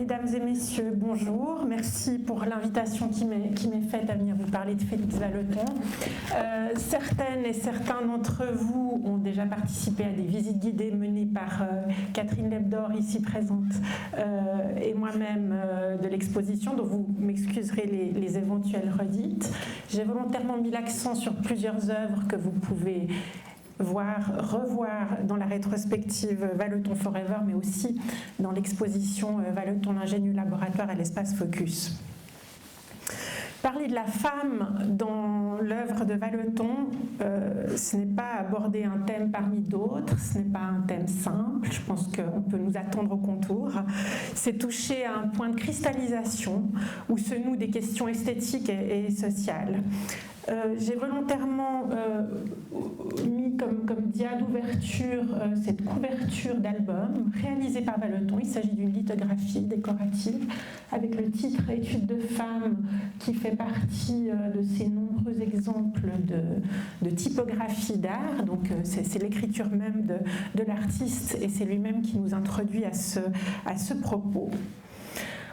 Mesdames et messieurs, bonjour. Merci pour l'invitation qui m'est faite à venir vous parler de Félix Vallotton. Certaines et certains d'entre vous ont déjà participé à des visites guidées menées par Catherine Lebdor, ici présente, et moi-même de l'exposition, dont vous m'excuserez les éventuelles redites. J'ai volontairement mis l'accent sur plusieurs œuvres que vous pouvez revoir dans la rétrospective Vallotton Forever, mais aussi dans l'exposition Vallotton l'ingénieux laboratoire à l'espace Focus. Parler de la femme dans l'œuvre de Vallotton, ce n'est pas aborder un thème parmi d'autres, ce n'est pas un thème simple, je pense qu'on peut nous attendre au contour. C'est toucher à un point de cristallisation où se nouent des questions esthétiques et sociales. J'ai volontairement mis comme dia d'ouverture cette couverture d'album réalisée par Vallotton. Il s'agit d'une lithographie décorative avec le titre « Études de femmes » qui fait partie de ces nombreux exemples de typographie d'art. Donc c'est l'écriture même de l'artiste et c'est lui-même qui nous introduit à ce propos.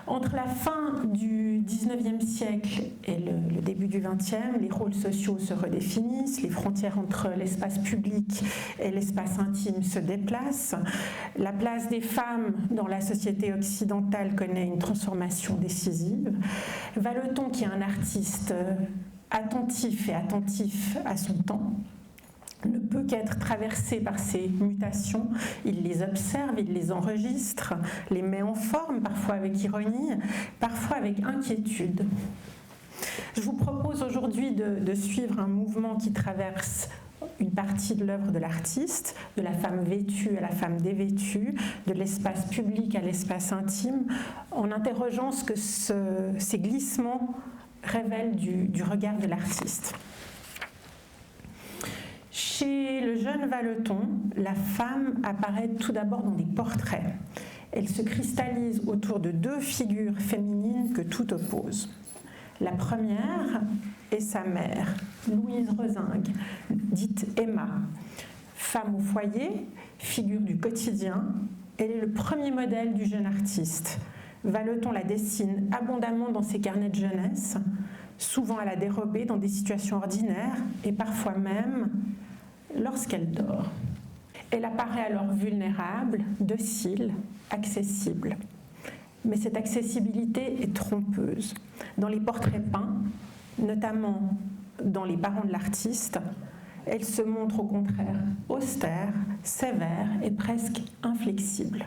Entre la fin du XIXe siècle et le début du XXe, les rôles sociaux se redéfinissent, les frontières entre l'espace public et l'espace intime se déplacent. La place des femmes dans la société occidentale connaît une transformation décisive. Vallotton, qui est un artiste attentif à son temps, ne peut qu'être traversé par ces mutations. Il les observe, il les enregistre, les met en forme, parfois avec ironie, parfois avec inquiétude. Je vous propose aujourd'hui de suivre un mouvement qui traverse une partie de l'œuvre de l'artiste, de la femme vêtue à la femme dévêtue, de l'espace public à l'espace intime, en interrogeant ce que ces glissements révèlent du regard de l'artiste. Chez le jeune Vallotton, la femme apparaît tout d'abord dans des portraits. Elle se cristallise autour de deux figures féminines que tout oppose. La première est sa mère, Louise Rezingue, dite Emma. Femme au foyer, figure du quotidien, elle est le premier modèle du jeune artiste. Vallotton la dessine abondamment dans ses carnets de jeunesse, souvent à la dérobée dans des situations ordinaires et parfois même lorsqu'elle dort. Elle apparaît alors vulnérable, docile, accessible. Mais cette accessibilité est trompeuse. Dans les portraits peints, notamment dans Les parents de l'artiste, elle se montre au contraire austère, sévère et presque inflexible.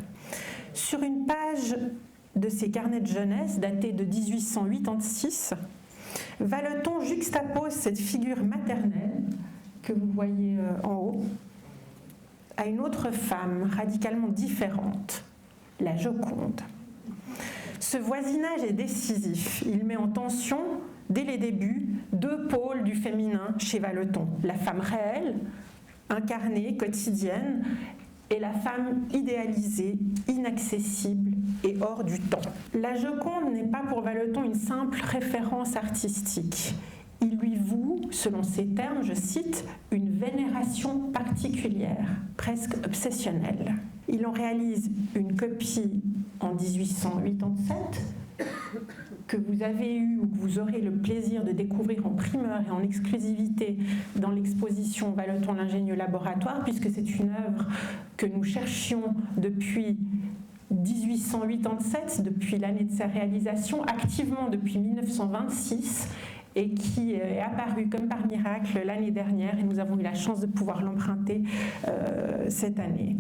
Sur une page de ses carnets de jeunesse datés de 1886, Vallotton juxtapose cette figure maternelle que vous voyez en haut à une autre femme radicalement différente, la Joconde. Ce voisinage est décisif. Il met en tension, dès les débuts, deux pôles du féminin chez Vallotton. La femme réelle, incarnée, quotidienne, et la femme idéalisée, inaccessible et hors du temps. La Joconde n'est pas pour Vallotton une simple référence artistique. Il lui voue, selon ses termes, je cite, une vénération particulière, presque obsessionnelle. Il en réalise une copie en 1887 que vous avez eu ou que vous aurez le plaisir de découvrir en primeur et en exclusivité dans l'exposition Vallotton l'ingénieux laboratoire, puisque c'est une œuvre que nous cherchions depuis 1887, depuis l'année de sa réalisation, activement depuis 1926, et qui est apparu comme par miracle l'année dernière, et nous avons eu la chance de pouvoir l'emprunter cette année.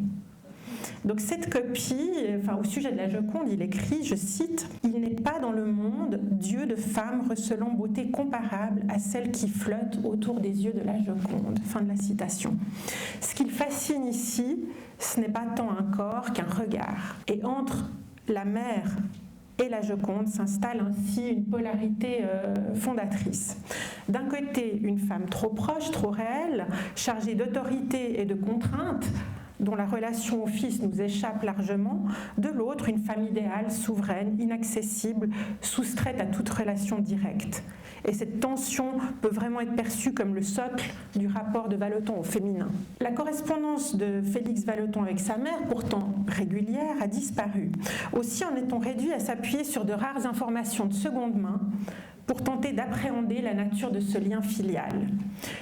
Donc cette copie, au sujet de la Joconde, il écrit, je cite, « Il n'est pas dans le monde Dieu de femme recelant beauté comparable à celle qui flotte autour des yeux de la Joconde. » Fin de la citation. Ce qu'il fascine ici, ce n'est pas tant un corps qu'un regard. Et entre la mère et la Joconde s'installe ainsi une polarité fondatrice. D'un côté, une femme trop proche, trop réelle, chargée d'autorité et de contraintes, dont la relation au fils nous échappe largement, de l'autre, une femme idéale, souveraine, inaccessible, soustraite à toute relation directe. Et cette tension peut vraiment être perçue comme le socle du rapport de Vallotton au féminin. La correspondance de Félix Vallotton avec sa mère, pourtant régulière, a disparu. Aussi en est-on réduit à s'appuyer sur de rares informations de seconde main pour tenter d'appréhender la nature de ce lien filial.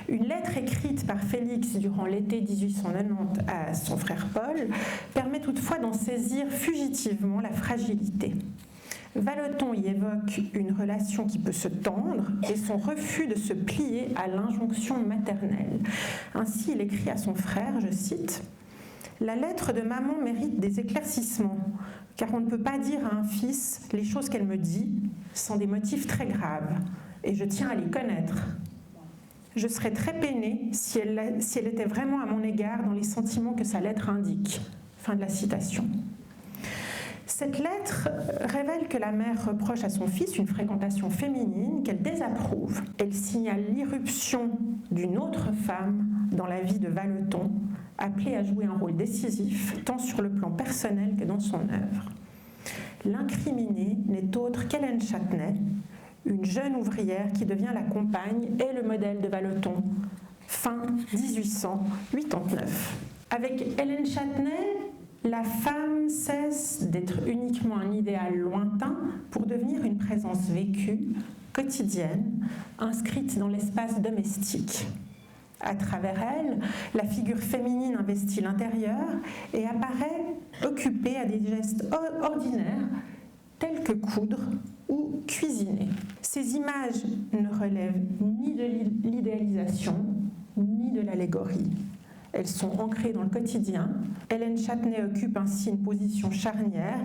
Une lettre écrite par Félix durant l'été 1890 à son frère Paul permet toutefois d'en saisir fugitivement la fragilité. Vallotton y évoque une relation qui peut se tendre et son refus de se plier à l'injonction maternelle. Ainsi, il écrit à son frère, je cite, « La lettre de maman mérite des éclaircissements, car on ne peut pas dire à un fils les choses qu'elle me dit sans des motifs très graves, et je tiens à les connaître. Je serais très peinée si elle était vraiment à mon égard dans les sentiments que sa lettre indique. » Fin de la citation. Cette lettre révèle que la mère reproche à son fils une fréquentation féminine qu'elle désapprouve. Elle signale l'irruption d'une autre femme dans la vie de Vallotton, appelée à jouer un rôle décisif, tant sur le plan personnel que dans son œuvre. L'incriminée n'est autre qu'Hélène Châtenay, une jeune ouvrière qui devient la compagne et le modèle de Vallotton, fin 1889. Avec Hélène Châtenay, la femme cesse d'être uniquement un idéal lointain pour devenir une présence vécue, quotidienne, inscrite dans l'espace domestique. À travers elle, la figure féminine investit l'intérieur et apparaît occupée à des gestes ordinaires tels que coudre ou cuisiner. Ces images ne relèvent ni de l'idéalisation ni de l'allégorie. Elles sont ancrées dans le quotidien. Hélène Châtenay occupe ainsi une position charnière.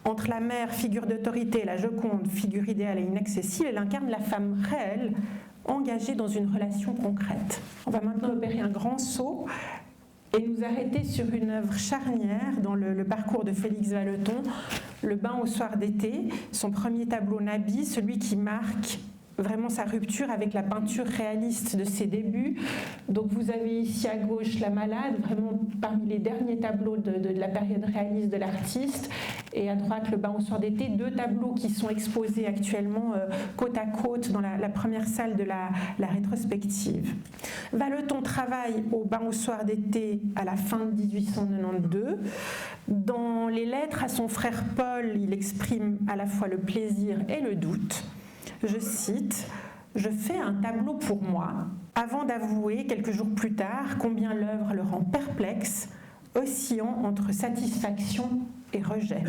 Entre la mère, figure d'autorité, et la Joconde, figure idéale et inaccessible, elle incarne la femme réelle, engagée dans une relation concrète. On va maintenant opérer un grand saut et nous arrêter sur une œuvre charnière dans le parcours de Félix Vallotton, Le bain au soir d'été, son premier tableau Nabi, celui qui marque vraiment sa rupture avec la peinture réaliste de ses débuts. Donc vous avez ici à gauche La Malade, vraiment parmi les derniers tableaux de la période réaliste de l'artiste, et à droite Le bain au soir d'été, deux tableaux qui sont exposés actuellement côte à côte dans la première salle de la rétrospective. Vallotton travaille au bain au soir d'été à la fin de 1892. Dans les lettres à son frère Paul, il exprime à la fois le plaisir et le doute. Je cite, « Je fais un tableau pour moi, avant d'avouer quelques jours plus tard combien l'œuvre le rend perplexe, oscillant entre satisfaction et rejet. »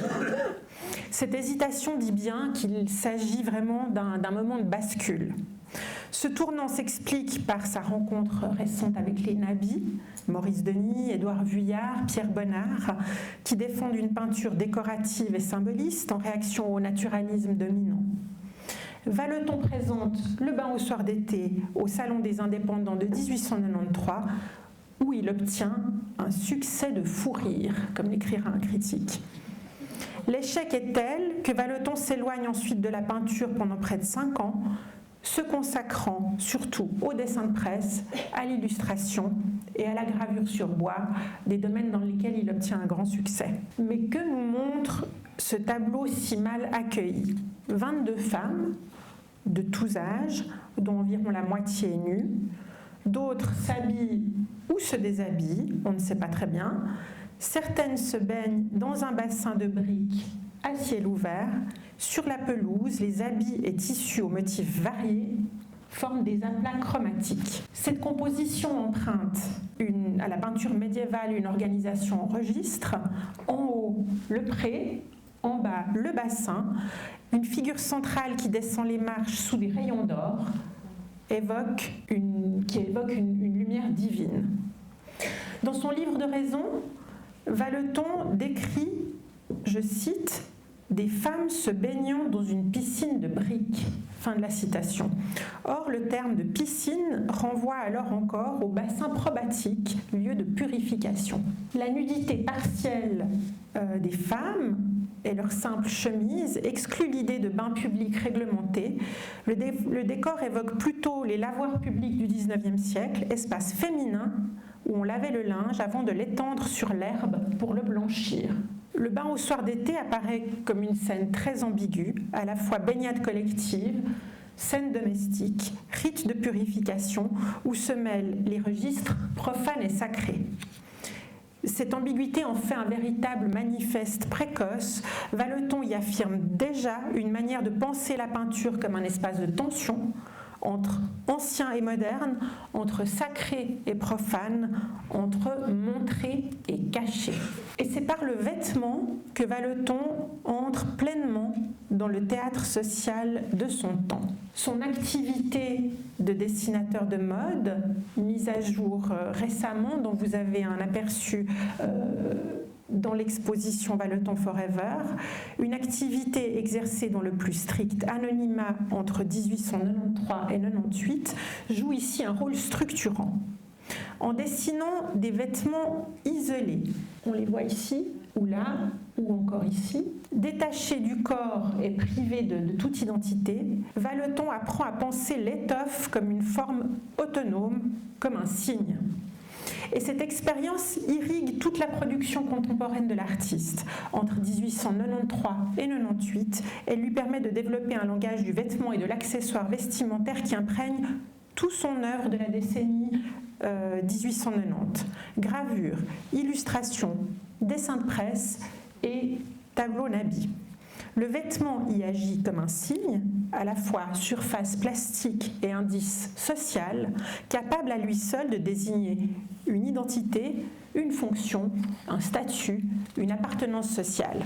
Cette hésitation dit bien qu'il s'agit vraiment d'un moment de bascule. Ce tournant s'explique par sa rencontre récente avec les Nabis, Maurice Denis, Édouard Vuillard, Pierre Bonnard, qui défendent une peinture décorative et symboliste en réaction au naturalisme dominant. Vallotton présente Le bain au soir d'été au Salon des Indépendants de 1893, où il obtient un succès de fou rire, comme l'écrira un critique. L'échec est tel que Vallotton s'éloigne ensuite de la peinture pendant près de 5 ans, se consacrant surtout au dessin de presse, à l'illustration et à la gravure sur bois, des domaines dans lesquels il obtient un grand succès. Mais que nous montre ce tableau si mal accueilli ? 22 femmes de tous âges, dont environ la moitié est nue. D'autres s'habillent ou se déshabillent, on ne sait pas très bien. Certaines se baignent dans un bassin de briques à ciel ouvert. Sur la pelouse, les habits et tissus aux motifs variés forment des aplats chromatiques. Cette composition emprunte à la peinture médiévale une organisation en registre. En haut, le pré, en bas, le bassin, une figure centrale qui descend les marches sous des rayons d'or, qui évoque une lumière divine. Dans son livre de raison, Vallotton décrit, je cite, « des femmes se baignant dans une piscine de briques ». Fin de la citation. Or, le terme de piscine renvoie alors encore au bassin probatique, lieu de purification. La nudité partielle des femmes et leur simple chemise exclut l'idée de bain public réglementé. Le décor évoque plutôt les lavoirs publics du XIXe siècle, espace féminin où on lavait le linge avant de l'étendre sur l'herbe pour le blanchir. Le bain au soir d'été apparaît comme une scène très ambiguë, à la fois baignade collective, scène domestique, rite de purification, où se mêlent les registres profanes et sacrés. Cette ambiguïté en fait un véritable manifeste précoce. Vallotton y affirme déjà une manière de penser la peinture comme un espace de tension entre ancien et moderne, entre sacré et profane, entre montré et caché. Et c'est par le vêtement que Vallotton entre pleinement dans le théâtre social de son temps. Son activité de dessinateur de mode, mise à jour récemment, dont vous avez un aperçu dans l'exposition Vallotton Forever, une activité exercée dans le plus strict anonymat entre 1893 et 1898, joue ici un rôle structurant. En dessinant des vêtements isolés, on les voit ici, ou là, ou encore ici, détachés du corps et privés de toute identité, Vallotton apprend à penser l'étoffe comme une forme autonome, comme un signe. Et cette expérience irrigue toute la production contemporaine de l'artiste. Entre 1893 et 1898, elle lui permet de développer un langage du vêtement et de l'accessoire vestimentaire qui imprègne tout son œuvre de la décennie 1890. Gravure, illustration, dessin de presse et tableau n'habit. Le vêtement y agit comme un signe, à la fois surface plastique et indice social, capable à lui seul de désigner une identité, une fonction, un statut, une appartenance sociale.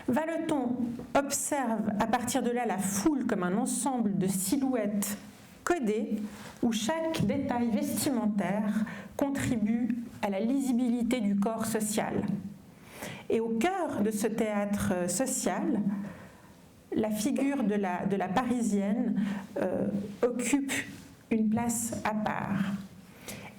Vallotton observe à partir de là la foule comme un ensemble de silhouettes codées où chaque détail vestimentaire contribue à la lisibilité du corps social. Et au cœur de ce théâtre social, la figure de la Parisienne occupe une place à part.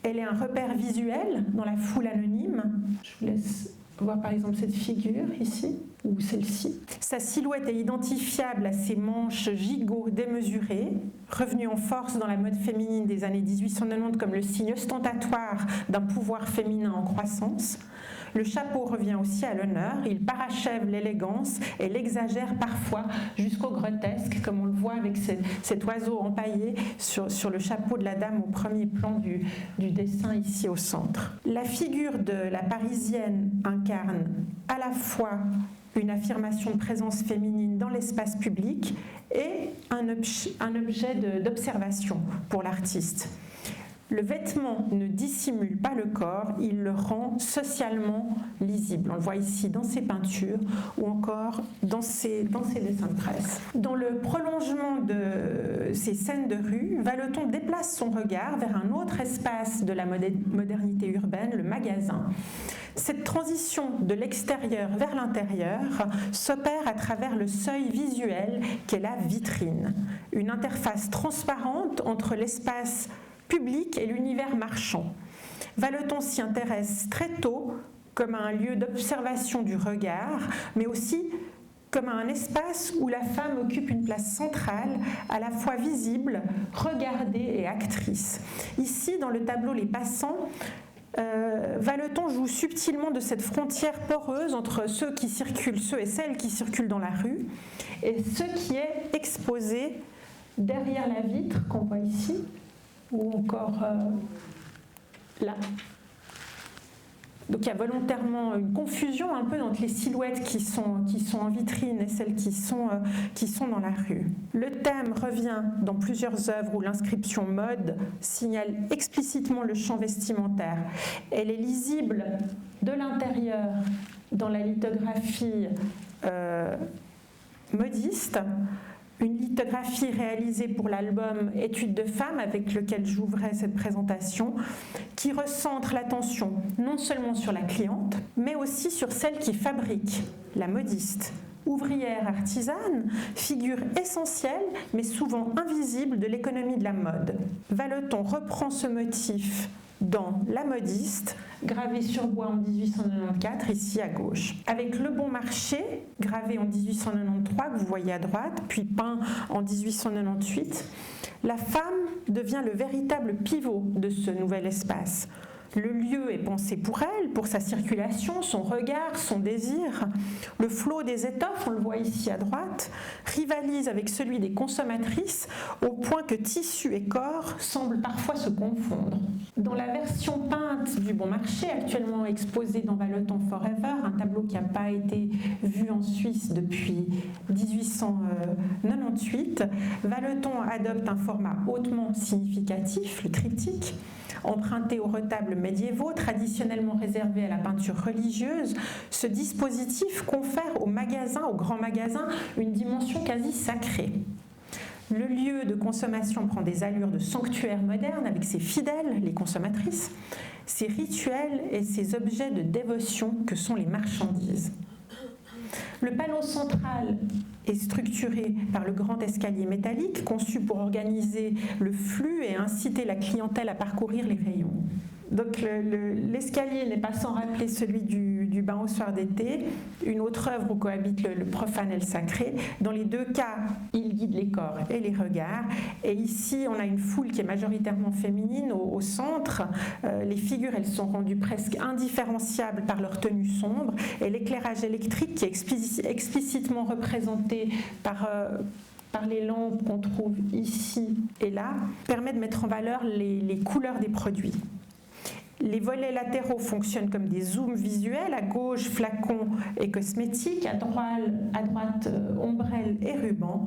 Elle est un repère visuel dans la foule anonyme. Je vous laisse voir par exemple cette figure ici, ou celle-ci. Sa silhouette est identifiable à ses manches gigots démesurées, revenues en force dans la mode féminine des années 1890 comme le signe ostentatoire d'un pouvoir féminin en croissance. Le chapeau revient aussi à l'honneur, il parachève l'élégance et l'exagère parfois jusqu'au grotesque, comme on le voit avec cet oiseau empaillé sur le chapeau de la dame au premier plan du dessin ici au centre. La figure de la Parisienne incarne à la fois une affirmation de présence féminine dans l'espace public et un objet d'observation pour l'artiste. Le vêtement ne dissimule pas le corps, il le rend socialement lisible. On le voit ici dans ses peintures ou encore dans ses dessins de presse. Dans le prolongement de ces scènes de rue, Vallotton déplace son regard vers un autre espace de la modernité urbaine, le magasin. Cette transition de l'extérieur vers l'intérieur s'opère à travers le seuil visuel qu'est la vitrine, une interface transparente entre l'espace public et l'univers marchand. Vallotton s'y intéresse très tôt comme à un lieu d'observation du regard, mais aussi comme à un espace où la femme occupe une place centrale, à la fois visible, regardée et actrice. Ici, dans le tableau Les Passants, Vallotton joue subtilement de cette frontière poreuse entre ceux et celles qui circulent dans la rue et ce qui est exposé derrière la vitre qu'on voit ici, ou encore là. Donc il y a volontairement une confusion un peu entre les silhouettes qui sont en vitrine et celles qui sont dans la rue. Le thème revient dans plusieurs œuvres où l'inscription mode signale explicitement le champ vestimentaire. Elle est lisible de l'intérieur dans la lithographie modiste, une lithographie réalisée pour l'album Études de femmes avec lequel j'ouvrais cette présentation, qui recentre l'attention non seulement sur la cliente, mais aussi sur celle qui fabrique, la modiste. Ouvrière artisane, figure essentielle mais souvent invisible de l'économie de la mode. Vallotton reprend ce motif dans La Modiste, gravé sur bois en 1894, ici à gauche. Avec Le Bon Marché, gravé en 1893, que vous voyez à droite, puis peint en 1898, la femme devient le véritable pivot de ce nouvel espace. Le lieu est pensé pour elle, pour sa circulation, son regard, son désir. Le flot des étoffes, on le voit ici à droite, rivalise avec celui des consommatrices au point que tissu et corps semblent parfois se confondre. Dans la version peinte du Bon Marché, actuellement exposée dans Valeton Forever, un tableau qui n'a pas été vu en Suisse depuis 1898, Valeton adopte un format hautement significatif, le triptyque, emprunté aux retables médiévaux, traditionnellement réservés à la peinture religieuse. Ce dispositif confère aux grands magasins, une dimension quasi sacrée. Le lieu de consommation prend des allures de sanctuaire moderne avec ses fidèles, les consommatrices, ses rituels et ses objets de dévotion que sont les marchandises. Le panneau central est structuré par le grand escalier métallique conçu pour organiser le flux et inciter la clientèle à parcourir les rayons. Donc l'escalier n'est pas sans rappeler celui du bain au soir d'été, une autre œuvre où cohabite le profane et le sacré. Dans les deux cas, il guide les corps et les regards. Et ici, on a une foule qui est majoritairement féminine au centre. Les figures, elles sont rendues presque indifférenciables par leur tenue sombre. Et l'éclairage électrique qui est explicitement représenté par les lampes qu'on trouve ici et là, permet de mettre en valeur les couleurs des produits. Les volets latéraux fonctionnent comme des zooms visuels, à gauche flacons et cosmétiques, à droite ombrelles et rubans.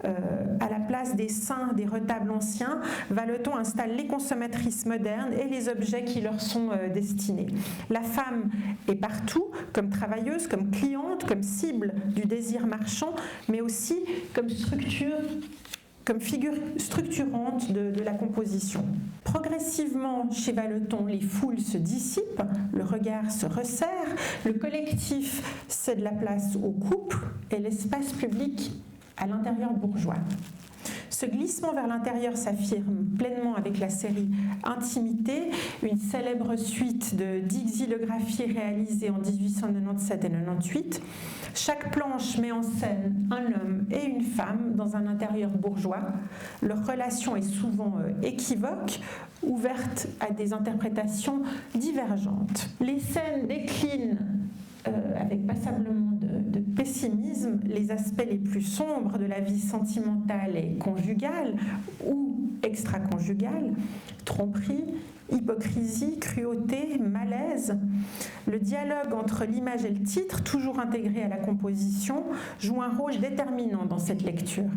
À la place des seins des retables anciens, Valeton installe les consommatrices modernes et les objets qui leur sont destinés. La femme est partout, comme travailleuse, comme cliente, comme cible du désir marchand, mais aussi comme figure structurante de la composition. Progressivement, chez Valeton, les foules se dissipent, le regard se resserre, le collectif cède la place au couple et l'espace public à l'intérieur bourgeois. Ce glissement vers l'intérieur s'affirme pleinement avec la série Intimité, une célèbre suite de 10 xylographies réalisées en 1897 et 1898. Chaque planche met en scène un homme et une femme dans un intérieur bourgeois. Leur relation est souvent équivoque, ouverte à des interprétations divergentes. Les scènes déclinent avec passablement de pessimisme les aspects les plus sombres de la vie sentimentale et conjugale ou extra-conjugale, tromperie, hypocrisie, cruauté, malaise. Le dialogue entre l'image et le titre, toujours intégré à la composition, joue un rôle déterminant dans cette lecture.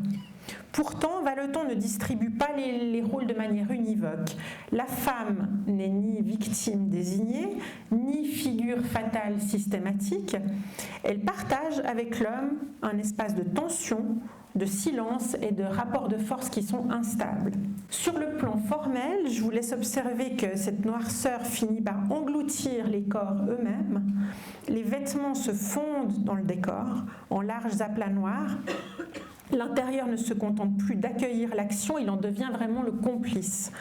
Pourtant, Valeton ne distribue pas les rôles de manière univoque. La femme n'est ni victime désignée, ni figure fatale systématique. Elle partage avec l'homme un espace de tension, de silence et de rapports de force qui sont instables. Sur le plan formel, je vous laisse observer que cette noirceur finit par engloutir les corps eux-mêmes. Les vêtements se fondent dans le décor en larges aplats noirs. L'intérieur ne se contente plus d'accueillir l'action, il en devient vraiment le complice.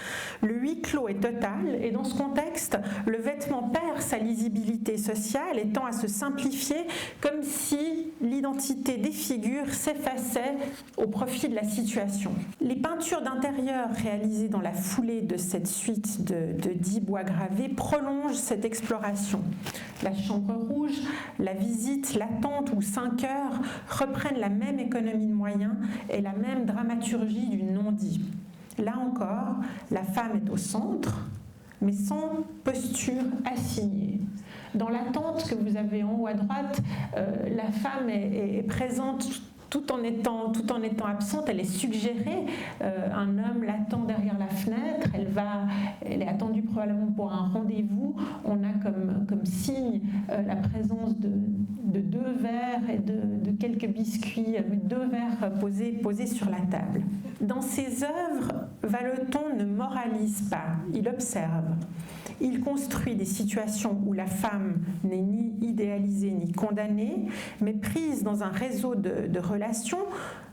Le huis clos est total et dans ce contexte, le vêtement perd sa lisibilité sociale et tend à se simplifier comme si l'identité des figures s'effaçait au profit de la situation. Les peintures d'intérieur réalisées dans la foulée de cette suite de 10 bois gravés prolongent cette exploration. La chambre rouge, la visite, l'attente ou 5 heures reprennent la même économie de moyens et la même dramaturgie du non-dit. Là encore, la femme est au centre, mais sans posture assignée. Dans l'attente que vous avez en haut à droite, la femme est présente tout en étant absente, elle est suggérée. Un homme l'attend derrière la fenêtre, elle est attendue probablement pour un rendez-vous. On a comme signe la présence de 2 verres et de quelques biscuits, 2 verres posés sur la table. Dans ses œuvres, Valeton ne moralise pas, il observe. Il construit des situations où la femme n'est ni idéalisée ni condamnée, mais prise dans un réseau de relations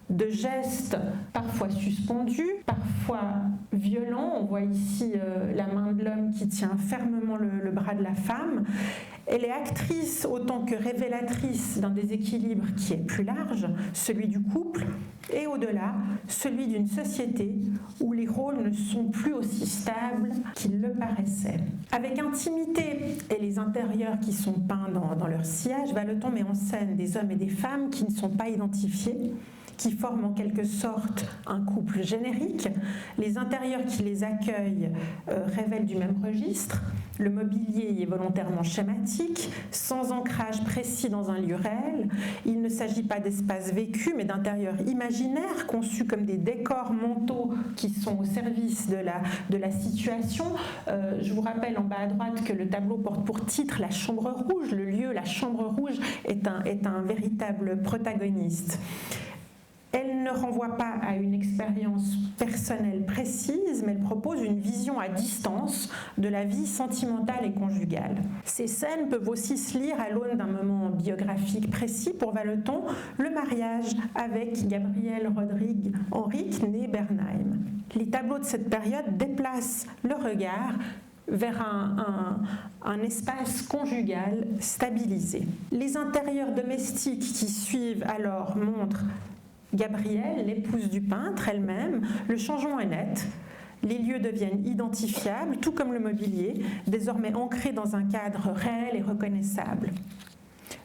de gestes parfois suspendus, parfois violents. On voit ici la main de l'homme qui tient fermement le bras de la femme. Elle est actrice autant que révélatrice d'un déséquilibre qui est plus large, celui du couple, et au-delà, celui d'une société où les rôles ne sont plus aussi stables qu'ils le paraissaient. Avec intimité et les intérieurs qui sont peints dans leur sillage, Valeton met en scène des hommes et des femmes qui ne sont pas identifiés, qui forment en quelque sorte un couple générique. Les intérieurs qui les accueillent révèlent du même registre. Le mobilier y est volontairement schématique, sans ancrage précis dans un lieu réel. Il ne s'agit pas d'espaces vécus, mais d'intérieurs imaginaires, conçus comme des décors mentaux qui sont au service de la situation. Je vous rappelle en bas à droite que le tableau porte pour titre la chambre rouge. Le lieu, la chambre rouge, est un véritable protagoniste. Elle ne renvoie pas à une expérience personnelle précise, mais elle propose une vision à distance de la vie sentimentale et conjugale. Ces scènes peuvent aussi se lire à l'aune d'un moment biographique précis pour Valeton, le mariage avec Gabrielle Rodrigue Henrique, née Bernheim. Les tableaux de cette période déplacent le regard vers un espace conjugal stabilisé. Les intérieurs domestiques qui suivent alors montrent Gabrielle, l'épouse du peintre elle-même. Le changement est net. Les lieux deviennent identifiables, tout comme le mobilier, désormais ancré dans un cadre réel et reconnaissable.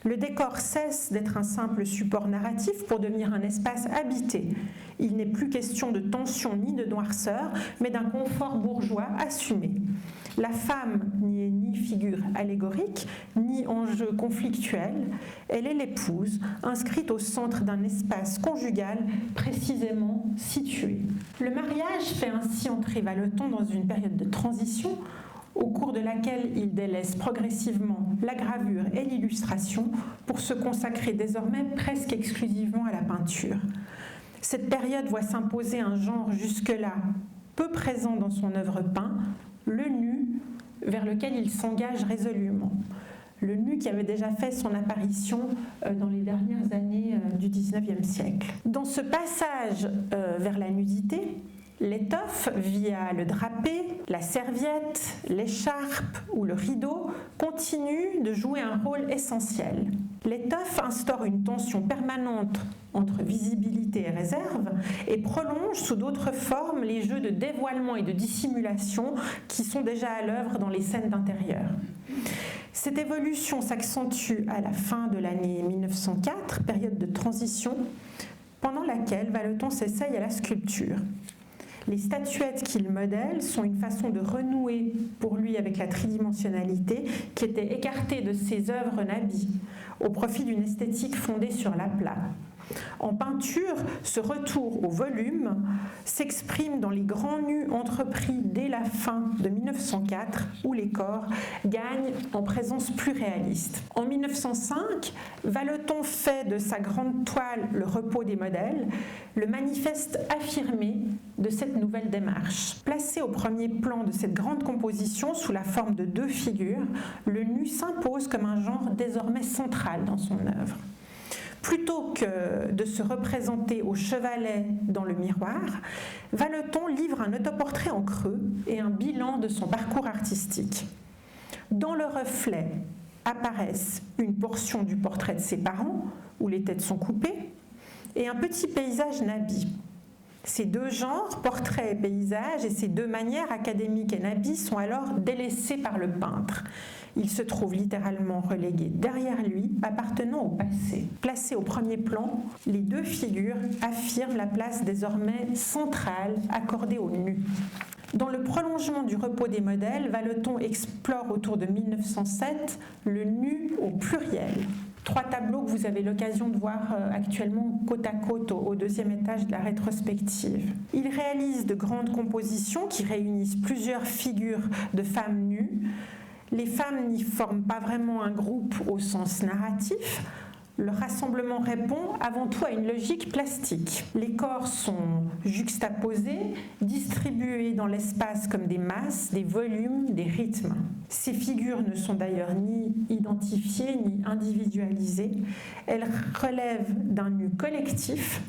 Le décor cesse d'être un simple support narratif pour devenir un espace habité. Il n'est plus question de tension ni de noirceur, mais d'un confort bourgeois assumé. La femme n'y est ni figure allégorique, ni enjeu conflictuel. Elle est l'épouse, inscrite au centre d'un espace conjugal précisément situé. Le mariage fait ainsi entrer Valeton dans une période de transition au cours de laquelle il délaisse progressivement la gravure et l'illustration pour se consacrer désormais presque exclusivement à la peinture. Cette période voit s'imposer un genre jusque-là peu présent dans son œuvre peinte, le nu, vers lequel il s'engage résolument. Le nu qui avait déjà fait son apparition dans les dernières années du XIXe siècle. Dans ce passage vers la nudité, l'étoffe, via le drapé, la serviette, l'écharpe ou le rideau, continue de jouer un rôle essentiel. L'étoffe instaure une tension permanente entre visibilité et réserve et prolonge sous d'autres formes les jeux de dévoilement et de dissimulation qui sont déjà à l'œuvre dans les scènes d'intérieur. Cette évolution s'accentue à la fin de l'année 1904, période de transition, pendant laquelle Valeton s'essaye à la sculpture. Les statuettes qu'il modèle sont une façon de renouer pour lui avec la tridimensionnalité qui était écartée de ses œuvres nabies, au profit d'une esthétique fondée sur l'aplat. En peinture, ce retour au volume s'exprime dans les grands nus entrepris dès la fin de 1904, où les corps gagnent en présence plus réaliste. En 1905, Valeton fait de sa grande toile Le repos des modèles le manifeste affirmé de cette nouvelle démarche. Placé au premier plan de cette grande composition sous la forme de deux figures, le nu s'impose comme un genre désormais central dans son œuvre. Plutôt que de se représenter au chevalet dans le miroir, Valeton livre un autoportrait en creux et un bilan de son parcours artistique. Dans le reflet apparaissent une portion du portrait de ses parents, où les têtes sont coupées, et un petit paysage nabi. Ces deux genres, portrait et paysage, et ces deux manières, académique et nabi, sont alors délaissés par le peintre. Il se trouve littéralement relégué derrière lui, appartenant au passé. Placés au premier plan, les deux figures affirment la place désormais centrale accordée au nu. Dans le prolongement du repos des modèles, Valeton explore autour de 1907 le nu au pluriel. 3 tableaux que vous avez l'occasion de voir actuellement côte à côte au deuxième étage de la rétrospective. Il réalise de grandes compositions qui réunissent plusieurs figures de femmes nues. Les femmes n'y forment pas vraiment un groupe au sens narratif. Le rassemblement répond avant tout à une logique plastique. Les corps sont juxtaposés, distribués dans l'espace comme des masses, des volumes, des rythmes. Ces figures ne sont d'ailleurs ni identifiées ni individualisées. Elles relèvent d'un nu collectif,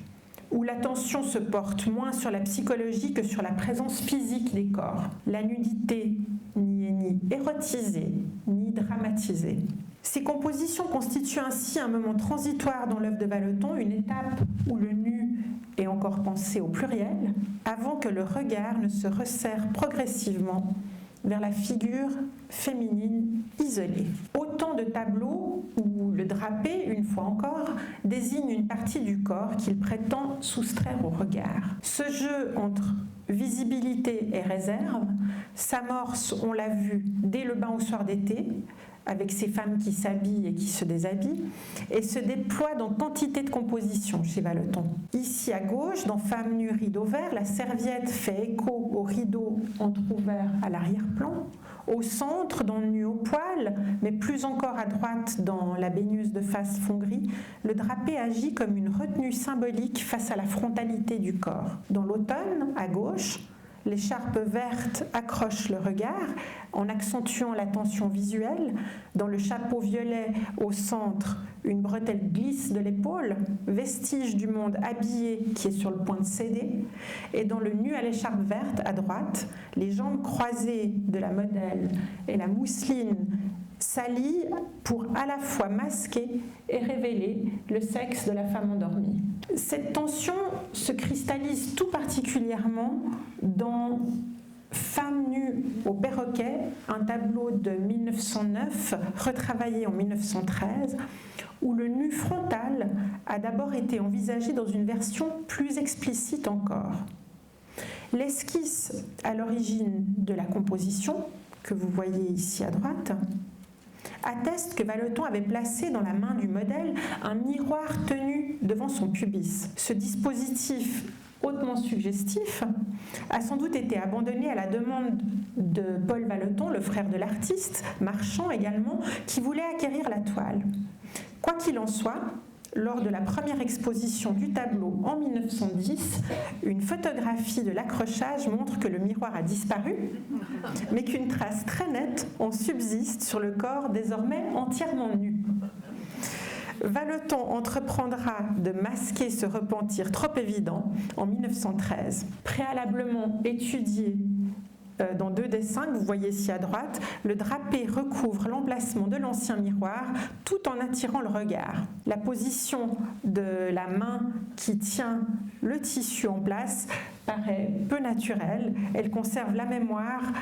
où l'attention se porte moins sur la psychologie que sur la présence physique des corps. La nudité n'y est ni érotisée, ni dramatisée. Ces compositions constituent ainsi un moment transitoire dans l'œuvre de Vallotton, une étape où le nu est encore pensé au pluriel, avant que le regard ne se resserre progressivement vers la figure féminine isolée. Autant de tableaux où le drapé, une fois encore, désigne une partie du corps qu'il prétend soustraire au regard. Ce jeu entre visibilité et réserve s'amorce, on l'a vu, dès le bain au soir d'été, avec ces femmes qui s'habillent et qui se déshabillent, et se déploie dans quantité de compositions chez Vallotton. Ici à gauche, dans Femme nue, rideau vert, la serviette fait écho au rideau entrouvert à l'arrière-plan. Au centre, dans le nu au poil, mais plus encore à droite dans la baigneuse de face fond gris, le drapé agit comme une retenue symbolique face à la frontalité du corps. Dans l'automne, à gauche, l'écharpe verte accroche le regard en accentuant la tension visuelle. Dans le chapeau violet au centre, une bretelle glisse de l'épaule, vestige du monde habillé qui est sur le point de céder. Et dans le nu à l'écharpe verte à droite, les jambes croisées de la modèle et la mousseline s'allient pour à la fois masquer et révéler le sexe de la femme endormie. Cette tension se cristallise tout particulièrement dans Femme nue au perroquet, un tableau de 1909, retravaillé en 1913, où le nu frontal a d'abord été envisagé dans une version plus explicite encore. L'esquisse à l'origine de la composition, que vous voyez ici à droite, atteste que Vallotton avait placé dans la main du modèle un miroir tenu devant son pubis. Ce dispositif hautement suggestif a sans doute été abandonné à la demande de Paul Vallotton, le frère de l'artiste, marchand également, qui voulait acquérir la toile. Quoi qu'il en soit, lors de la première exposition du tableau en 1910, une photographie de l'accrochage montre que le miroir a disparu, mais qu'une trace très nette en subsiste sur le corps désormais entièrement nu. Vallotton entreprendra de masquer ce repentir trop évident en 1913. Préalablement étudié dans 2 dessins que vous voyez ici à droite, le drapé recouvre l'emplacement de l'ancien miroir tout en attirant le regard. La position de la main qui tient le tissu en place paraît peu naturelle. Elle conserve la mémoire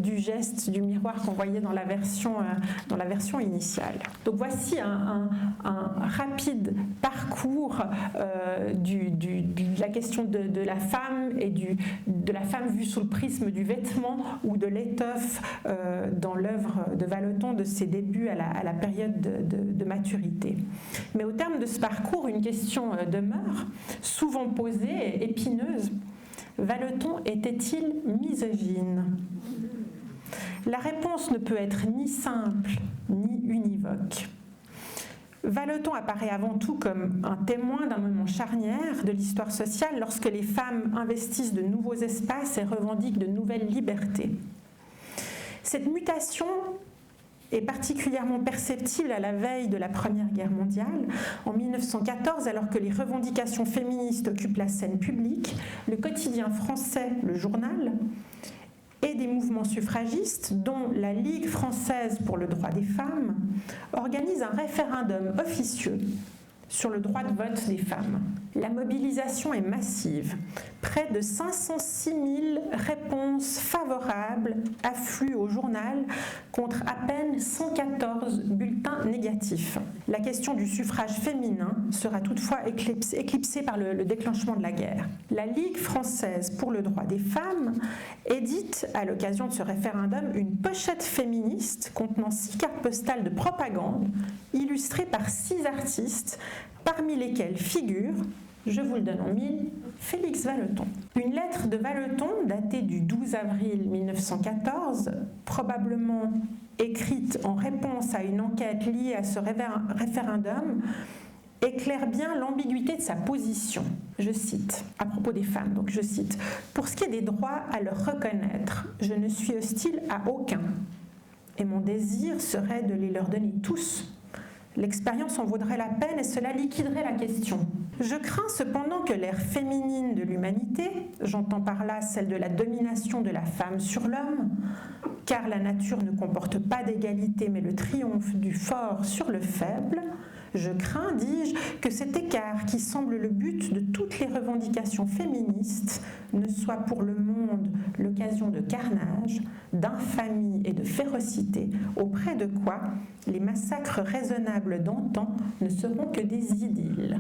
du geste du miroir qu'on voyait dans la version initiale. Donc voici un rapide parcours de la question de la femme et de la femme vue sous le prisme du vêtement ou de l'étoffe dans l'œuvre de Vallotton de ses débuts à la période de maturité. Mais au terme de ce parcours, une question demeure, souvent posée et épineuse. Vallotton était-il misogyne ? La réponse ne peut être ni simple ni univoque. Vallotton apparaît avant tout comme un témoin d'un moment charnière de l'histoire sociale lorsque les femmes investissent de nouveaux espaces et revendiquent de nouvelles libertés. Cette mutation est particulièrement perceptible à la veille de la Première Guerre mondiale. En 1914, alors que les revendications féministes occupent la scène publique, le quotidien français, le Journal, et des mouvements suffragistes, dont la Ligue française pour le droit des femmes, organisent un référendum officieux sur le droit de vote des femmes. La mobilisation est massive. Près de 506 000 réponses favorables affluent au journal contre à peine 114 bulletins négatifs. La question du suffrage féminin sera toutefois éclipsée par le déclenchement de la guerre. La Ligue française pour le droit des femmes édite, à l'occasion de ce référendum, une pochette féministe contenant 6 cartes postales de propagande illustrées par 6 artistes, parmi lesquels figure, je vous le donne en mille, Félix Vallotton. Une lettre de Vallotton datée du 12 avril 1914, probablement écrite en réponse à une enquête liée à ce référendum, éclaire bien l'ambiguïté de sa position. Je cite, à propos des femmes, donc je cite, « Pour ce qui est des droits à leur reconnaître, je ne suis hostile à aucun, et mon désir serait de les leur donner tous. L'expérience en vaudrait la peine et cela liquiderait la question. Je crains cependant que l'ère féminine de l'humanité, j'entends par là celle de la domination de la femme sur l'homme, car la nature ne comporte pas d'égalité mais le triomphe du fort sur le faible, je crains, dis-je, que cet écart qui semble le but de toutes les revendications féministes ne soit pour le monde l'occasion de carnage, d'infamie et de férocité, auprès de quoi les massacres raisonnables d'antan ne seront que des idylles.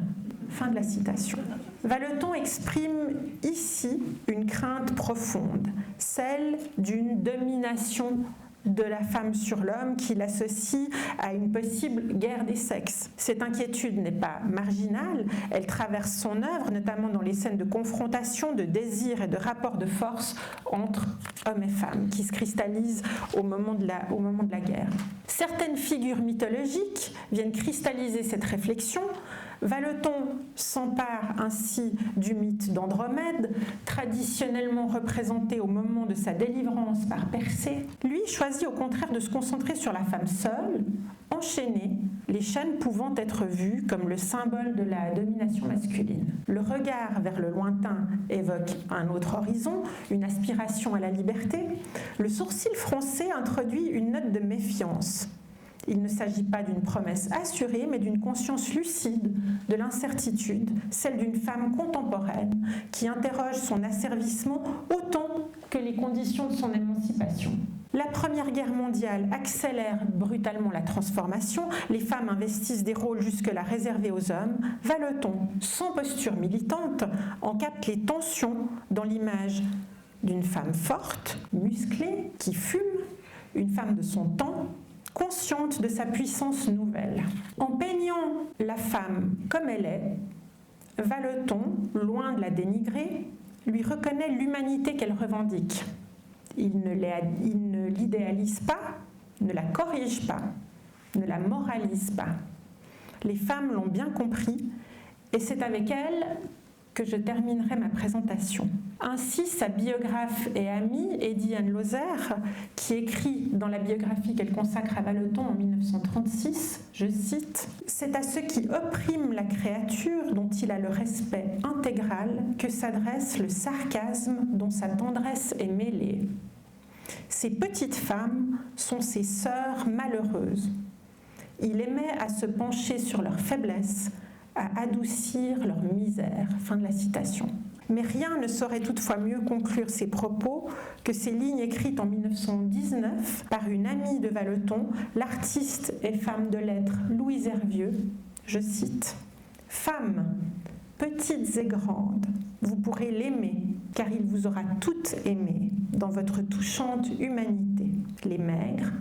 Fin de la citation. Vallotton exprime ici une crainte profonde, celle d'une domination de la femme sur l'homme qui l'associe à une possible guerre des sexes. Cette inquiétude n'est pas marginale, elle traverse son œuvre, notamment dans les scènes de confrontation, de désir et de rapport de force entre hommes et femmes qui se cristallisent au moment de la guerre. Certaines figures mythologiques viennent cristalliser cette réflexion. Vallotton s'empare ainsi du mythe d'Andromède, traditionnellement représenté au moment de sa délivrance par Persée. Lui choisit au contraire de se concentrer sur la femme seule, enchaînée, les chaînes pouvant être vues comme le symbole de la domination masculine. Le regard vers le lointain évoque un autre horizon, une aspiration à la liberté. Le sourcil froncé introduit une note de méfiance. Il ne s'agit pas d'une promesse assurée, mais d'une conscience lucide de l'incertitude, celle d'une femme contemporaine qui interroge son asservissement autant que les conditions de son émancipation. La Première Guerre mondiale accélère brutalement la transformation, les femmes investissent des rôles jusque-là réservés aux hommes. Vallotton, sans posture militante, en capte les tensions dans l'image d'une femme forte, musclée, qui fume, une femme de son temps, consciente de sa puissance nouvelle. En peignant la femme comme elle est, Vallotton, loin de la dénigrer, lui reconnaît l'humanité qu'elle revendique. Il ne l'idéalise pas, ne la corrige pas, ne la moralise pas. Les femmes l'ont bien compris et c'est avec elles que je terminerai ma présentation. Ainsi, sa biographe et amie, Eddie Ann Lozère, qui écrit dans la biographie qu'elle consacre à Vallotton en 1936, je cite, « C'est à ceux qui oppriment la créature dont il a le respect intégral que s'adresse le sarcasme dont sa tendresse est mêlée. Ces petites femmes sont ses sœurs malheureuses. Il aimait à se pencher sur leurs faiblesses, à adoucir leur misère. » Fin de la citation. Mais rien ne saurait toutefois mieux conclure ces propos que ces lignes écrites en 1919 par une amie de Vallotton, l'artiste et femme de lettres Louise Hervieux. Je cite, « Femmes, petites et grandes, vous pourrez l'aimer, car il vous aura toutes aimées dans votre touchante humanité, les maigres,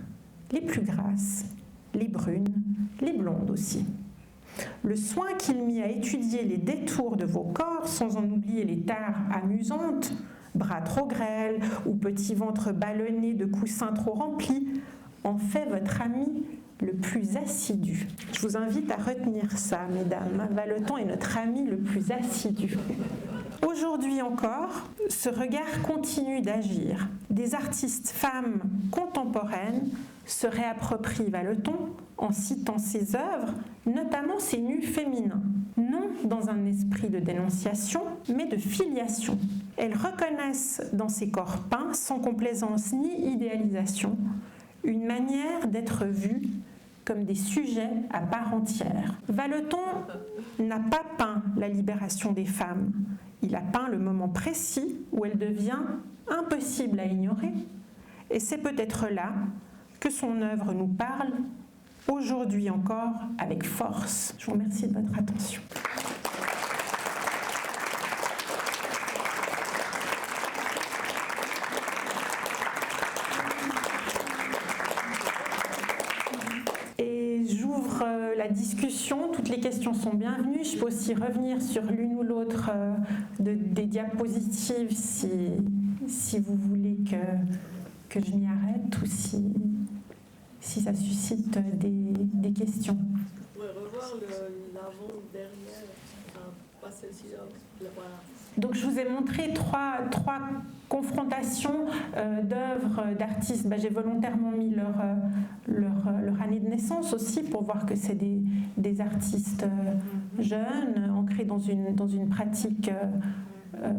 les plus grasses, les brunes, les blondes aussi. Le soin qu'il mit à étudier les détours de vos corps, sans en oublier les tares amusantes, bras trop grêles ou petits ventres ballonnés de coussins trop remplis, en fait votre ami le plus assidu. » Je vous invite à retenir ça, mesdames. Vallotton est notre ami le plus assidu. Aujourd'hui encore, ce regard continue d'agir. Des artistes femmes contemporaines se réapproprient Vallotton en citant ses œuvres, notamment ses nus féminins, non dans un esprit de dénonciation, mais de filiation. Elles reconnaissent dans ces corps peints, sans complaisance ni idéalisation, une manière d'être vues comme des sujets à part entière. Vallotton n'a pas peint la libération des femmes. Il a peint le moment précis où elle devient impossible à ignorer. Et c'est peut-être là que son œuvre nous parle, aujourd'hui encore, avec force. Je vous remercie de votre attention. La discussion, toutes les questions sont bienvenues. Je peux aussi revenir sur l'une ou l'autre des diapositives si vous voulez que je m'y arrête ou si ça suscite des questions. Je pourrais revoir l'avant-dernière, pas celle-ci là. Voilà. Donc je vous ai montré trois confrontations d'œuvres d'artistes. J'ai volontairement mis leur année de naissance aussi pour voir que c'est des artistes jeunes, ancrés dans une pratique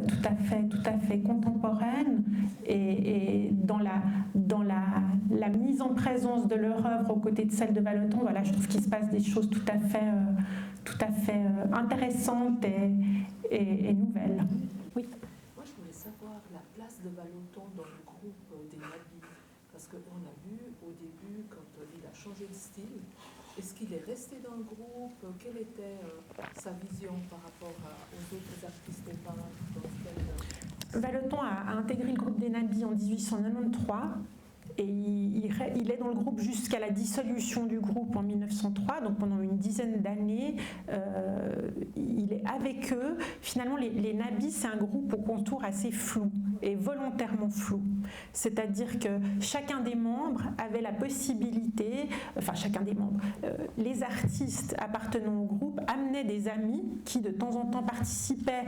tout à fait contemporaine et dans la mise en présence de leur œuvre aux côtés de celle de Vallotton. Voilà, je trouve qu'il se passe des choses tout à fait intéressantes et nouvelles. Oui. Moi, je voulais savoir la place de Vallotton dans le groupe des Nabis, parce qu'on a vu au début, quand il a changé de style, est-ce qu'il est resté dans le groupe? Quelle était sa vision par rapport aux autres artistes et peintres? Vallotton a intégré le groupe des Nabis en 1893 et il est dans le groupe jusqu'à la dissolution du groupe en 1903, donc pendant une dizaine d'années, il est avec eux. Finalement, les Nabis, c'est un groupe au contour assez flou et volontairement flou. C'est-à-dire que chacun des membres avait la possibilité, les artistes appartenant au groupe amenaient des amis qui de temps en temps participaient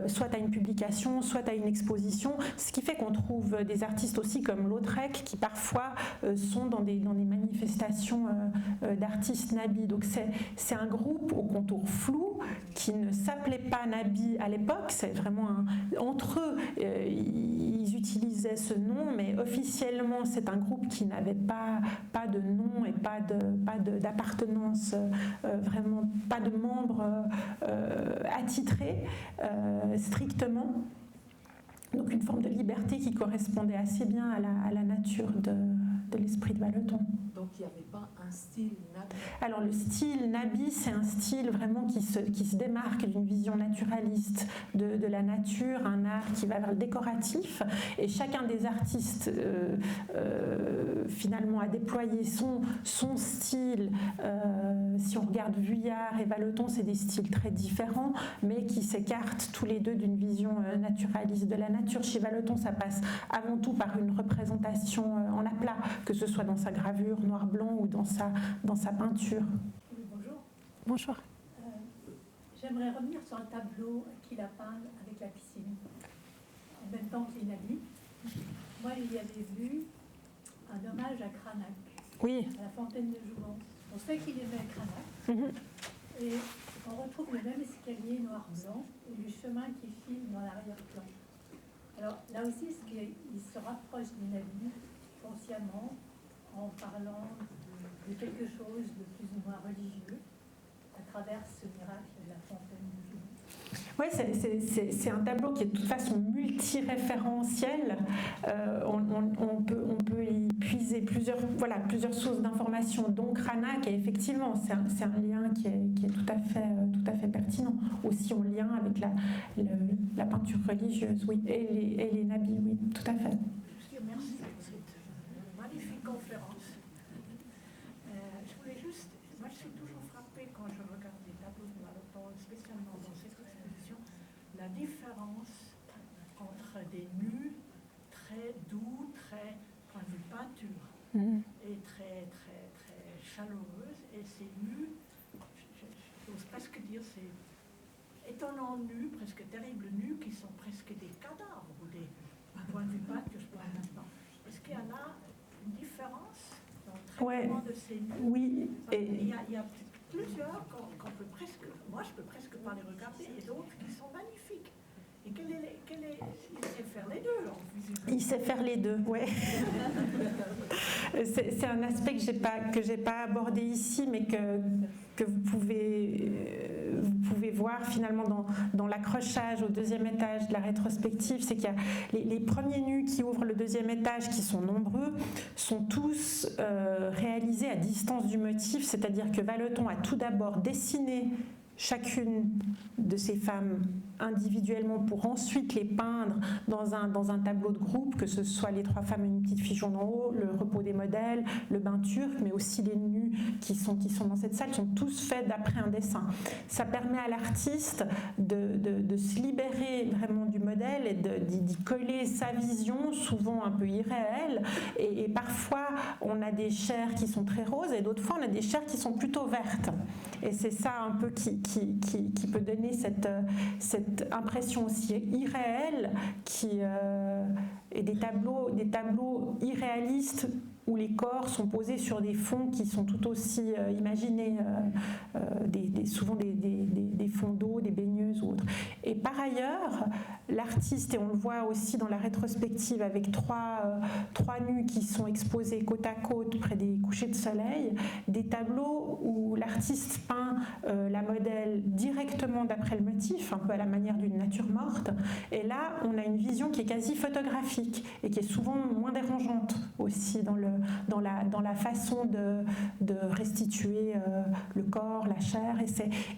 soit à une publication, soit à une exposition, ce qui fait qu'on trouve des artistes aussi comme Lautrec qui parfois sont dans des manifestations d'artistes Nabis. Donc c'est un groupe au contour flou qui ne s'appelait pas Nabis à l'époque, c'est vraiment entre eux, ils utilisaient ce nom, mais officiellement c'est un groupe qui n'avait pas de nom et pas d'appartenance, vraiment pas de membres attitrés strictement. Donc une forme de liberté qui correspondait assez bien à la nature de l'esprit de Vallotton. Donc il n'y avait pas un style Nabis? Alors le style Nabis, c'est un style vraiment qui se démarque d'une vision naturaliste de la nature, un art qui va vers le décoratif. Et chacun des artistes finalement a déployé son style. Si on regarde Vuillard et Vallotton, c'est des styles très différents, mais qui s'écartent tous les deux d'une vision naturaliste de la nature. Chez Vallotton, ça passe avant tout par une représentation en aplat, que ce soit dans sa gravure noir-blanc ou dans sa peinture. Oui, bonjour. Bonjour. J'aimerais revenir sur un tableau qu'il a peint avec la piscine, en même temps que les Nabis. Moi, il y avait vu un hommage à Cranach, oui, à la fontaine de Jouvence. On sait qu'il aimait Cranach, et on retrouve le même escalier noir-blanc et le chemin qui file dans l'arrière-plan. Alors là aussi, il se rapproche des Nabis consciemment en parlant de quelque chose de plus ou moins religieux à travers ce miracle de la fontaine de Jouvence. Oui, c'est un tableau qui est de toute façon multiréférentiel. On peut y puiser plusieurs sources d'informations, dont Cranach, et effectivement, c'est un lien qui est tout à fait pertinent. Aussi en lien avec la peinture religieuse, oui, et les Nabis, oui, tout à fait. Merci pour cette magnifique conférence. Je voulais juste, moi je suis toujours frappée quand je regarde les tableaux de Vallotton, spécialement dans cette exposition, la différence entre des nus très doux, très point de vue peinture, et très très très chaleureuses, et ces nus, j'ose presque dire, c'est étonnants nus, presque terribles nus, qui sont presque des cadavres ou des points de vue peinture, je parle maintenant. Est-ce qu'il y en a une différence dans le traitement de ces nus? Oui. Il y a plusieurs qu'on peut presque, moi je peux presque pas les regarder, et d'autres qui sont magnifiques. Et il sait faire les deux, en physique. Il sait faire les deux, oui. C'est un aspect que j'ai pas abordé ici, mais que vous pouvez voir finalement dans l'accrochage au deuxième étage de la rétrospective. C'est qu'il y a les premiers nus qui ouvrent le deuxième étage, qui sont nombreux, sont tous réalisés à distance du motif, c'est-à-dire que Vallotton a tout d'abord dessiné chacune de ces femmes individuellement pour ensuite les peindre dans un tableau de groupe, que ce soit les trois femmes et une petite fille jaune en haut, le repos des modèles, le bain turc, mais aussi les nus qui sont dans cette salle, sont tous faits d'après un dessin. Ça permet à l'artiste de se libérer vraiment du modèle elle et d'y coller sa vision, souvent un peu irréelle. Et parfois, on a des chairs qui sont très roses et d'autres fois, on a des chairs qui sont plutôt vertes. Et c'est ça un peu qui peut donner cette impression aussi irréelle et des tableaux irréalistes où les corps sont posés sur des fonds qui sont tout aussi imaginés, souvent des fonds d'eau, des baigneuses ou autres. Et par ailleurs, l'artiste, et on le voit aussi dans la rétrospective avec trois nus qui sont exposés côte à côte près des couchers de soleil, des tableaux où l'artiste peint la modèle directement d'après le motif, un peu à la manière d'une nature morte. Et là, on a une vision qui est quasi photographique et qui est souvent moins dérangeante aussi dans la façon de restituer le corps, la chair.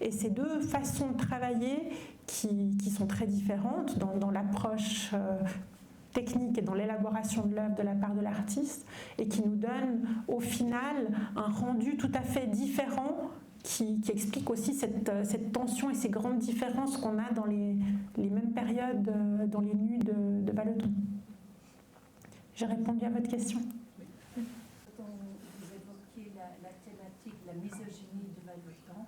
Et ces deux façons de travailler qui sont très différentes dans l'approche technique et dans l'élaboration de l'œuvre de la part de l'artiste, et qui nous donnent au final un rendu tout à fait différent qui explique aussi cette tension et ces grandes différences qu'on a dans les mêmes périodes dans les nus de Vallotton. J'ai répondu à votre question. Quand vous évoquiez la thématique de la misogynie de Vallotton,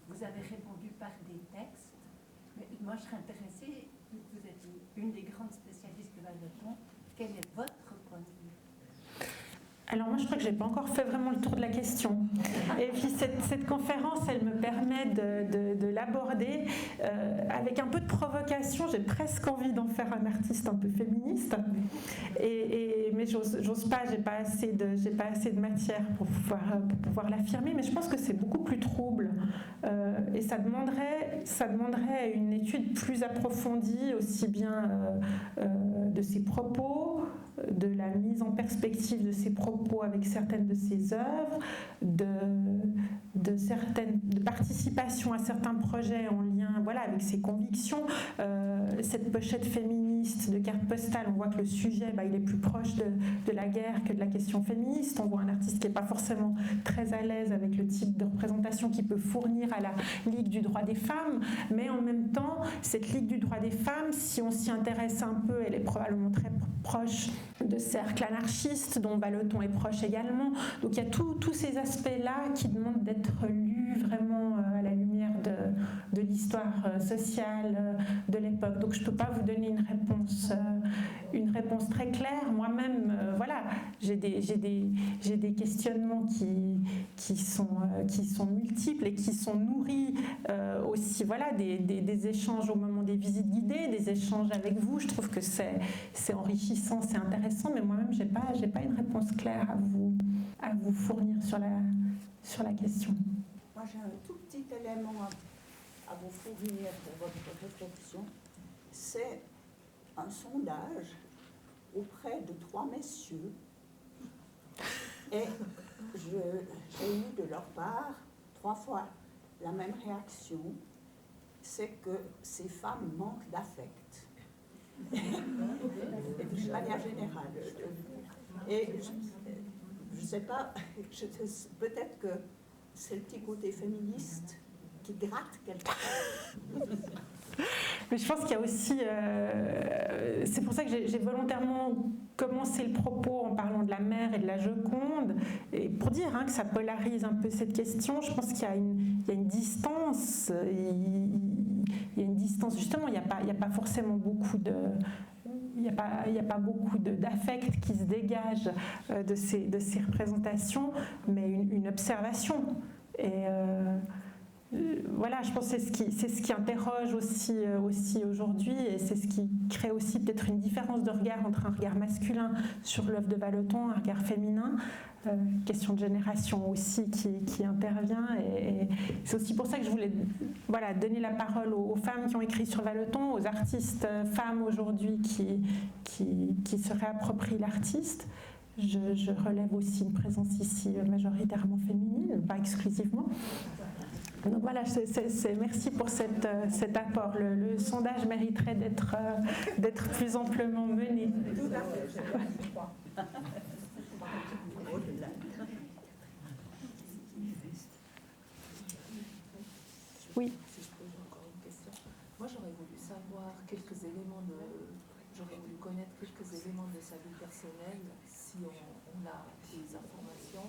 vous avez répondu par des textes. Mais moi, je serais intéressée, vous êtes une des grandes spécialistes de Vallotton, quel est votre point de vue ? Alors moi, je crois que je n'ai pas encore fait vraiment le tour de la question. Et puis cette conférence, elle me permet de l'aborder avec un peu de provocation. J'ai presque envie d'en faire un artiste un peu féministe. Mais j'ose pas, j'ai pas assez de matière pour pouvoir l'affirmer. Mais je pense que c'est beaucoup plus trouble. Et ça demanderait une étude plus approfondie, aussi bien de ses propos, de la mise en perspective de ses propos avec certaines de ses œuvres, de participation à certains projets en lien avec ses convictions. Cette pochette féministe de carte postale, on voit que le sujet il est plus proche de la guerre que de la question féministe. On voit un artiste qui n'est pas forcément très à l'aise avec le type de représentation qu'il peut fournir à la Ligue du droit des femmes, mais en même temps, cette Ligue du droit des femmes, si on s'y intéresse un peu, elle est probablement très proche de cercles anarchistes dont Vallotton est proche également. Donc il y a tous ces aspects-là qui demandent d'être lus vraiment à la lumière de l'histoire sociale de l'époque. Donc je ne peux pas vous donner une réponse très claire. Moi-même, j'ai des questionnements qui sont multiples et qui sont nourris aussi des échanges au moment des visites guidées, des échanges avec vous. Je trouve que c'est enrichissant, c'est intéressant, mais moi-même, j'ai pas une réponse claire à vous fournir sur la question. Moi, j'ai un tout petit élément à vous fournir pour votre réflexion. C'est un sondage auprès de 3 messieurs. Et j'ai eu de leur part 3 fois la même réaction. C'est que ces femmes manquent d'affect. De manière générale. Et je ne sais pas, peut-être que c'est le petit côté féministe qui gratte quelque chose. Mais je pense qu'il y a aussi... c'est pour ça que j'ai volontairement commencé le propos en parlant de la mère et de la Joconde, et pour dire que ça polarise un peu cette question. Je pense qu'il y a une distance. Il y a une distance, justement, il n'y a pas forcément beaucoup de... Il n'y a pas beaucoup d'affect qui se dégage de ces représentations, mais une observation. Et je pense que c'est ce qui interroge aussi aujourd'hui, et c'est ce qui crée aussi peut-être une différence de regard entre un regard masculin sur l'œuvre de Vallotton, un regard féminin. Question de génération aussi qui intervient, et c'est aussi pour ça que je voulais donner la parole aux femmes qui ont écrit sur Vallotton, aux artistes femmes aujourd'hui qui se réapproprient l'artiste. Je relève aussi une présence ici majoritairement féminine, pas exclusivement. Donc merci pour cet apport. Le sondage mériterait d'être plus amplement mené. Tout à fait. Oui. Si je pose encore une question. Moi, j'aurais voulu savoir quelques éléments j'aurais voulu connaître quelques éléments de sa vie personnelle, si on a des informations.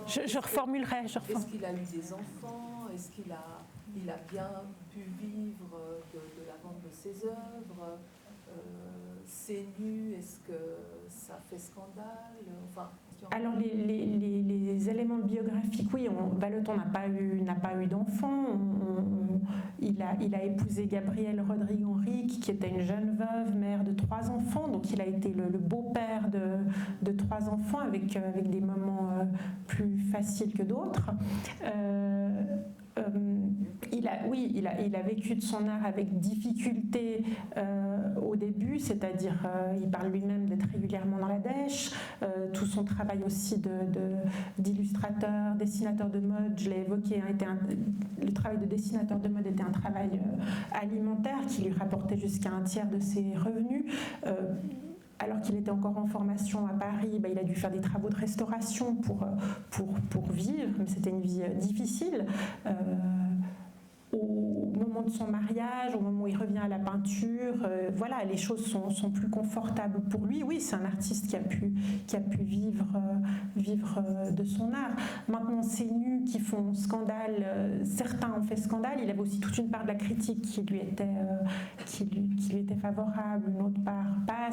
Je reformulerai. Est-ce qu'il a eu des enfants? Est-ce qu'il a bien pu vivre de la vente de ses œuvres? C'est nu, est-ce que ça fait scandale? Alors les éléments biographiques, oui, Vallotton n'a pas eu d'enfant. Il a épousé Gabrielle Rodrigue Henrique, qui était une jeune veuve, mère de 3 enfants. Donc il a été le beau-père de 3 enfants avec des moments plus faciles que d'autres. Il a vécu de son art avec difficulté au début, c'est-à-dire il parle lui-même d'être régulièrement dans la dèche. Tout son travail aussi d'illustrateur, dessinateur de mode, je l'ai évoqué, le travail de dessinateur de mode était un travail alimentaire qui lui rapportait jusqu'à 1/3 de ses revenus. Alors qu'il était encore en formation à Paris, il a dû faire des travaux de restauration pour vivre, mais c'était une vie difficile. Au moment de son mariage, au moment où il revient à la peinture, les choses sont plus confortables pour lui. Oui, c'est un artiste qui a pu vivre de son art. Maintenant, ces nus qui font scandale, certains ont fait scandale. Il avait aussi toute une part de la critique qui lui était favorable, une autre part pas.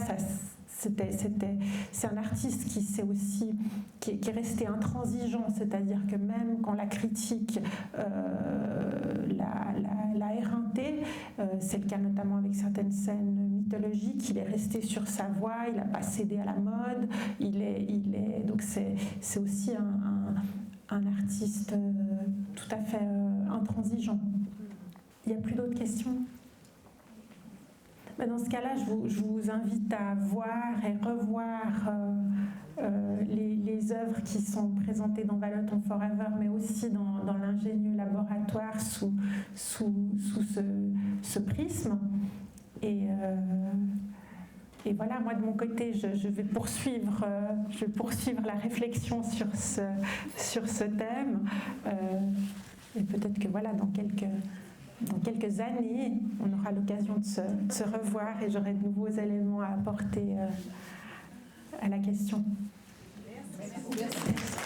C'est un artiste qui est resté intransigeant, c'est-à-dire que même quand la critique l'a éreinté, c'est le cas notamment avec certaines scènes mythologiques, il est resté sur sa voie, il n'a pas cédé à la mode, donc c'est aussi un artiste tout à fait intransigeant. Il n'y a plus d'autres questions ? Dans ce cas-là, je vous invite à voir et revoir les œuvres qui sont présentées dans Vallotton Forever, mais aussi dans l'ingénieux laboratoire sous ce prisme. Et voilà, moi de mon côté, je vais poursuivre la réflexion sur ce thème. Et peut-être que dans quelques années, on aura l'occasion de se revoir et j'aurai de nouveaux éléments à apporter à la question. Merci.